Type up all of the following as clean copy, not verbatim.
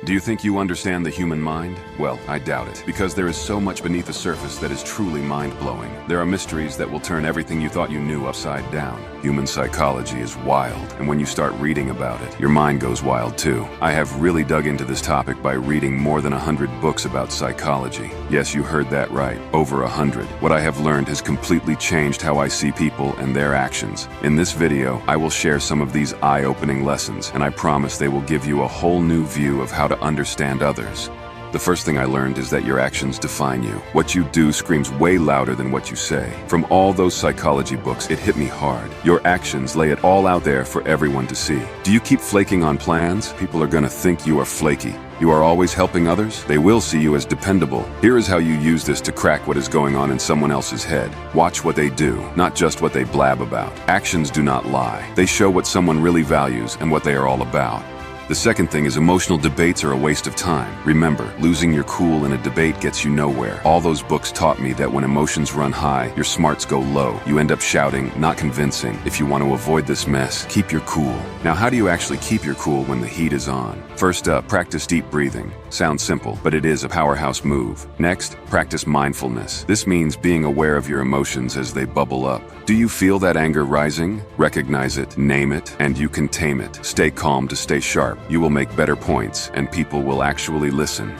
Do you think you understand the human mind? Well, I doubt it, because there is so much beneath the surface that is truly mind-blowing. There are mysteries that will turn everything you thought you knew upside down. Human psychology is wild, and when you start reading about it, your mind goes wild too. I have really dug into this topic by reading more than 100 books about psychology. Yes, you heard that right, over 100. What I have learned has completely changed how I see people and their actions. In this video, I will share some of these eye-opening lessons, and I promise they will give you a whole new view of how to understand others. The first thing I learned is that your actions define you. What you do screams way louder than what you say. From all those psychology books, it hit me hard. Your actions lay it all out there for everyone to see. Do you keep flaking on plans? People are gonna think you are flaky. You are always helping others? They will see you as dependable. Here is how you use this to crack what is going on in someone else's head. Watch what they do, not just what they blab about. Actions do not lie. They show what someone really values and what they are all about. The second thing is emotional debates are a waste of time. Remember, losing your cool in a debate gets you nowhere. All those books taught me that when emotions run high, your smarts go low. You end up shouting, not convincing. If you want to avoid this mess, keep your cool. Now, how do you actually keep your cool when the heat is on? First up, practice deep breathing. Sounds simple, but it is a powerhouse move. Next, practice mindfulness. This means being aware of your emotions as they bubble up. Do you feel that anger rising? Recognize it, name it, and you can tame it. Stay calm to stay sharp. You will make better points, and people will actually listen.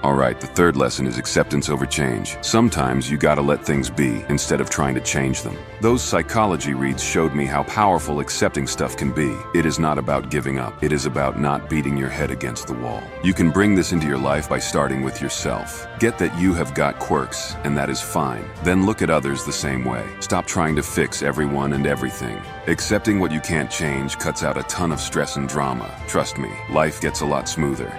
Alright, the third lesson is acceptance over change. Sometimes you gotta let things be, instead of trying to change them. Those psychology reads showed me how powerful accepting stuff can be. It is not about giving up. It is about not beating your head against the wall. You can bring this into your life by starting with yourself. Get that you have got quirks, and that is fine. Then look at others the same way. Stop trying to fix everyone and everything. Accepting what you can't change cuts out a ton of stress and drama. Trust me, life gets a lot smoother.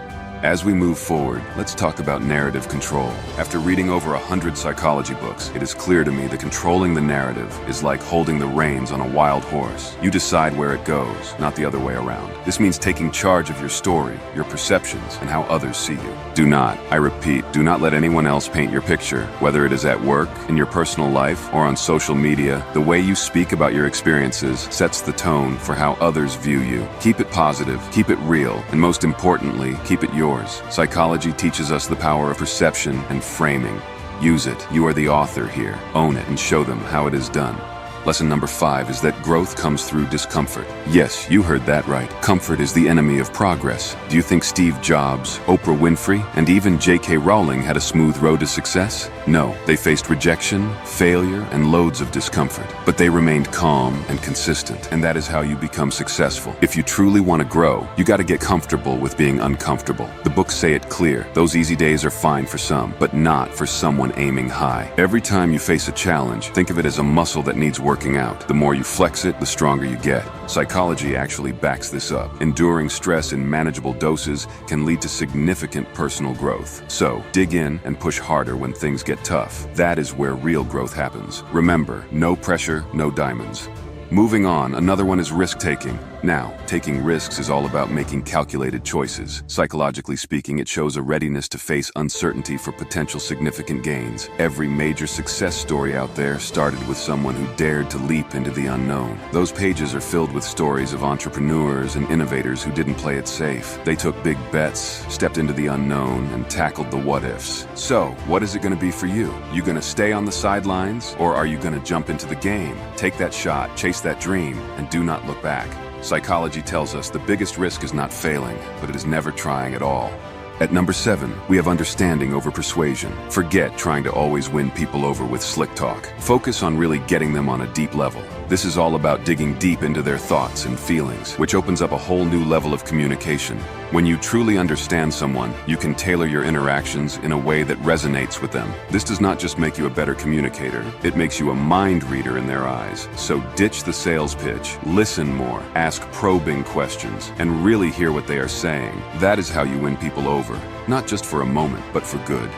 As we move forward, let's talk about narrative control. After reading over 100 psychology books, it is clear to me that controlling the narrative is like holding the reins on a wild horse. You decide where it goes, not the other way around. This means taking charge of your story, your perceptions, and how others see you. Do not, I repeat, do not let anyone else paint your picture. Whether it is at work, in your personal life, or on social media, the way you speak about your experiences sets the tone for how others view you. Keep it positive, keep it real, and most importantly, keep it yours. Psychology teaches us the power of perception and framing. Use it. You are the author here. Own it and show them how it is done. Lesson number 5 is that growth comes through discomfort. Yes, you heard that right. Comfort is the enemy of progress. Do you think Steve Jobs, Oprah Winfrey, and even J.K. Rowling had a smooth road to success? No, they faced rejection, failure, and loads of discomfort. But they remained calm and consistent, and that is how you become successful. If you truly want to grow, you got to get comfortable with being uncomfortable. The books say it clear. Those easy days are fine for some, but not for someone aiming high. Every time you face a challenge, think of it as a muscle that needs working out. The more you flex it, the stronger you get. Psychology actually backs this up. Enduring stress in manageable doses can lead to significant personal growth. So, dig in and push harder when things get tough. That is where real growth happens. Remember, no pressure, no diamonds. Moving on, another one is risk-taking. Now, taking risks is all about making calculated choices. Psychologically speaking, it shows a readiness to face uncertainty for potential significant gains. Every major success story out there started with someone who dared to leap into the unknown. Those pages are filled with stories of entrepreneurs and innovators who didn't play it safe. They took big bets, stepped into the unknown, and tackled the what-ifs. So, what is it going to be for you? You going to stay on the sidelines, or are you going to jump into the game? Take that shot, chase that dream, and do not look back. Psychology tells us the biggest risk is not failing, but it is never trying at all. At number 7, we have understanding over persuasion. Forget trying to always win people over with slick talk. Focus on really getting them on a deep level. This is all about digging deep into their thoughts and feelings, which opens up a whole new level of communication. When you truly understand someone, you can tailor your interactions in a way that resonates with them. This does not just make you a better communicator, it makes you a mind reader in their eyes. So ditch the sales pitch, listen more, ask probing questions, and really hear what they are saying. That is how you win people over, not just for a moment, but for good.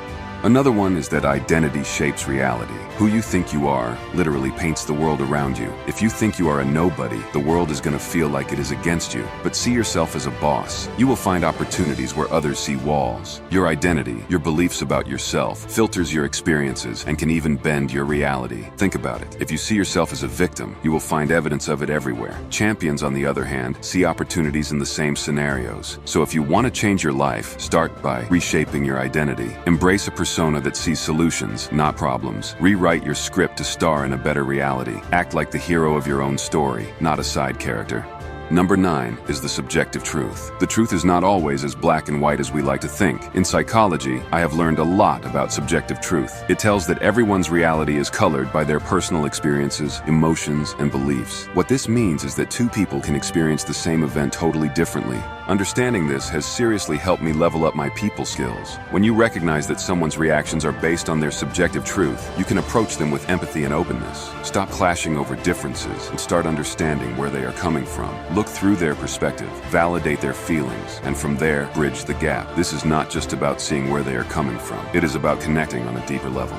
Another one is that identity shapes reality. Who you think you are literally paints the world around you. If you think you are a nobody, the world is going to feel like it is against you. But see yourself as a boss. You will find opportunities where others see walls. Your identity, your beliefs about yourself, filters your experiences and can even bend your reality. Think about it. If you see yourself as a victim, you will find evidence of it everywhere. Champions, on the other hand, see opportunities in the same scenarios. So if you want to change your life, start by reshaping your identity. Embrace a persona that sees solutions, not problems. Rewrite your script to star in a better reality. Act like the hero of your own story, not a side character. Number 9 is the subjective truth. The truth is not always as black and white as we like to think. In psychology, I have learned a lot about subjective truth. It tells that everyone's reality is colored by their personal experiences, emotions, and beliefs. What this means is that two people can experience the same event totally differently. Understanding this has seriously helped me level up my people skills. When you recognize that someone's reactions are based on their subjective truth, you can approach them with empathy and openness. Stop clashing over differences and start understanding where they are coming from. Look through their perspective, validate their feelings, and from there, bridge the gap. This is not just about seeing where they are coming from. It is about connecting on a deeper level.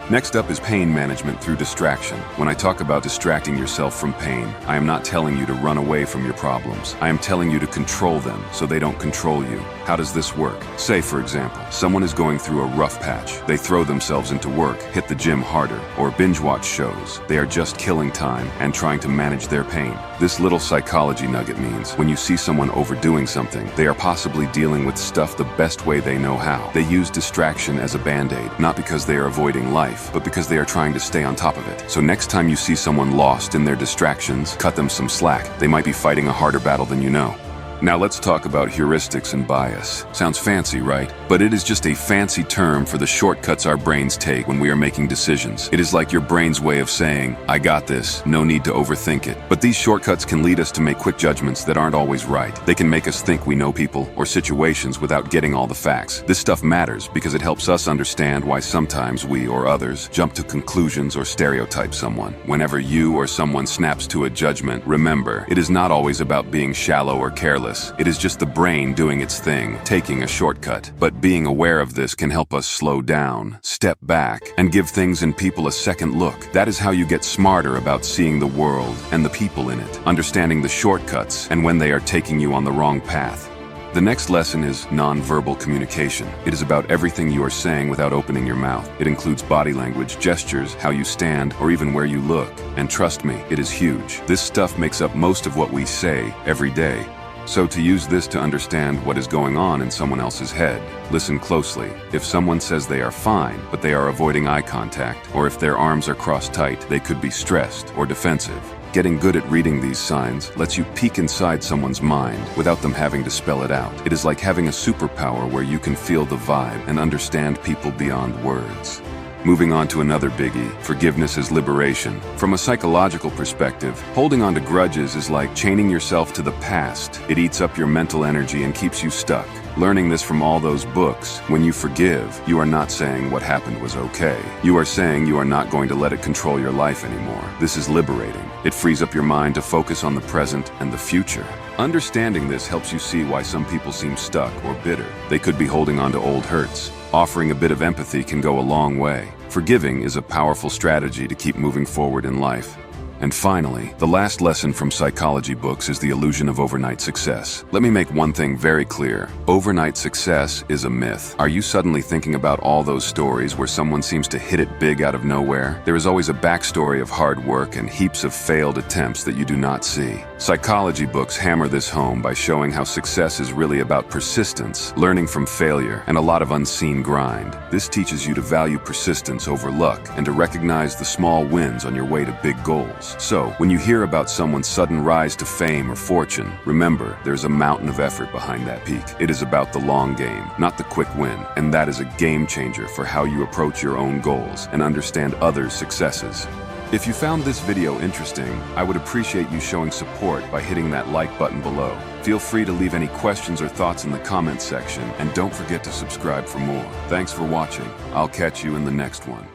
Next up is pain management through distraction. When I talk about distracting yourself from pain, I am not telling you to run away from your problems. I am telling you to control them so they don't control you. How does this work? Say, for example, someone is going through a rough patch. They throw themselves into work, hit the gym harder, or binge watch shows. They are just killing time and trying to manage their pain. This little psychology nugget means when you see someone overdoing something, they are possibly dealing with stuff the best way they know how. They use distraction as a band-aid, not because they are avoiding life, but because they are trying to stay on top of it. So next time you see someone lost in their distractions, cut them some slack. They might be fighting a harder battle than you know. Now let's talk about heuristics and bias. Sounds fancy, right? But it is just a fancy term for the shortcuts our brains take when we are making decisions. It is like your brain's way of saying, I got this, no need to overthink it. But these shortcuts can lead us to make quick judgments that aren't always right. They can make us think we know people or situations without getting all the facts. This stuff matters because it helps us understand why sometimes we or others jump to conclusions or stereotype someone. Whenever you or someone snaps to a judgment, remember, it is not always about being shallow or careless. It is just the brain doing its thing, taking a shortcut. But being aware of this can help us slow down, step back, and give things and people a second look. That is how you get smarter about seeing the world and the people in it, understanding the shortcuts and when they are taking you on the wrong path. The next lesson is nonverbal communication. It is about everything you are saying without opening your mouth. It includes body language, gestures, how you stand, or even where you look. And trust me, it is huge. This stuff makes up most of what we say every day. So to use this to understand what is going on in someone else's head, listen closely. If someone says they are fine, but they are avoiding eye contact, or if their arms are crossed tight, they could be stressed or defensive. Getting good at reading these signs lets you peek inside someone's mind without them having to spell it out. It is like having a superpower where you can feel the vibe and understand people beyond words. Moving on to another biggie, forgiveness is liberation. From a psychological perspective, holding on to grudges is like chaining yourself to the past. It eats up your mental energy and keeps you stuck. Learning this from all those books, when you forgive, you are not saying what happened was okay. You are saying you are not going to let it control your life anymore. This is liberating. It frees up your mind to focus on the present and the future. Understanding this helps you see why some people seem stuck or bitter. They could be holding on to old hurts. Offering a bit of empathy can go a long way. Forgiving is a powerful strategy to keep moving forward in life. And finally, the last lesson from psychology books is the illusion of overnight success. Let me make one thing very clear. Overnight success is a myth. Are you suddenly thinking about all those stories where someone seems to hit it big out of nowhere? There is always a backstory of hard work and heaps of failed attempts that you do not see. Psychology books hammer this home by showing how success is really about persistence, learning from failure, and a lot of unseen grind. This teaches you to value persistence over luck and to recognize the small wins on your way to big goals. So, when you hear about someone's sudden rise to fame or fortune, remember, there's a mountain of effort behind that peak. It is about the long game, not the quick win, and that is a game changer for how you approach your own goals and understand others' successes. If you found this video interesting, I would appreciate you showing support by hitting that like button below. Feel free to leave any questions or thoughts in the comments section, and don't forget to subscribe for more. Thanks for watching. I'll catch you in the next one.